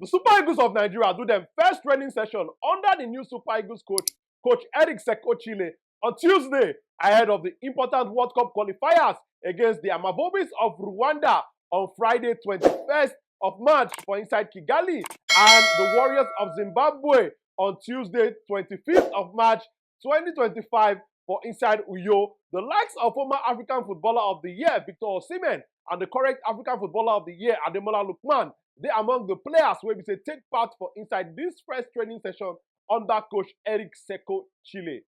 The Super Eagles of Nigeria do their first training session under the new Super Eagles coach Eric Chelle on Tuesday ahead of the important World Cup qualifiers against the Amavubi of Rwanda on Friday 21st of March for inside Kigali and the Warriors of Zimbabwe on Tuesday 25th of March 2025 for inside Uyo. The likes of former African Footballer of the Year Victor Osimhen and the current African Footballer of the Year Ademola Lookman, they are among the players where we say take part for inside this first training session under coach Eric Chelle.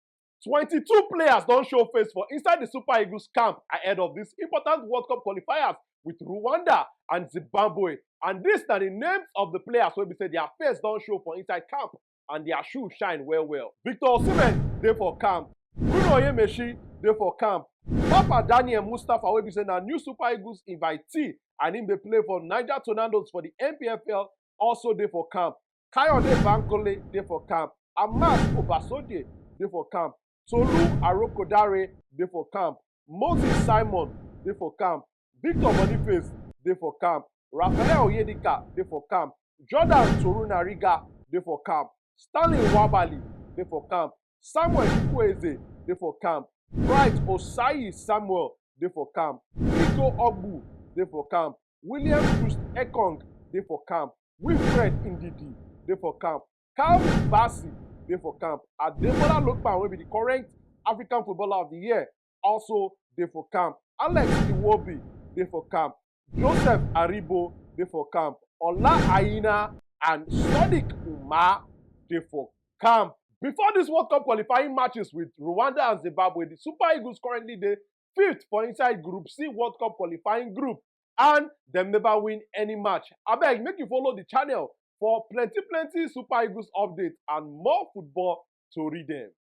22 players don't show face for inside the Super Eagles camp ahead of this important World Cup qualifiers with Rwanda and Zimbabwe. And these are the names of the players where we say their face don't show for inside camp and their shoes shine well. Victor Osimhen, they for camp. Bruno Yemeshi, they for camp. Papa Daniel Mustafa, where we say now new Super Eagles invitee and him they play for Niger Tornadoes for the NPFL, also they for camp. Kayode Bankole, they for camp. Amas Obasode, they for camp. Tolu Arokodare, they for camp. Moses Simon, they for camp. Victor Boniface, they for camp. Raphael Oyedika, they for camp. Jordan Torunariga, they for camp. Stanley Wabali, they for camp. Samuel Chukwueze, they for camp. Bright Osayi Samuel, they for camp. Iko Ogbu, they for camp. William Trust Ekong, they for camp. Wilfred Indidi, they for camp. Calvin Bassi, they for camp. Ademola Lookman will be the current African Footballer of the Year, also they for camp. Alex Iwobi, they for camp. Joseph Aribo, they for camp. Ola Aina and Sadiq Umar, they for camp. Before this World Cup qualifying matches with Rwanda and Zimbabwe, the Super Eagles currently the 5th for inside Group C World Cup qualifying group, and them never win any match. Abeg, make you follow the channel for plenty Super Eagles updates and more football to read them.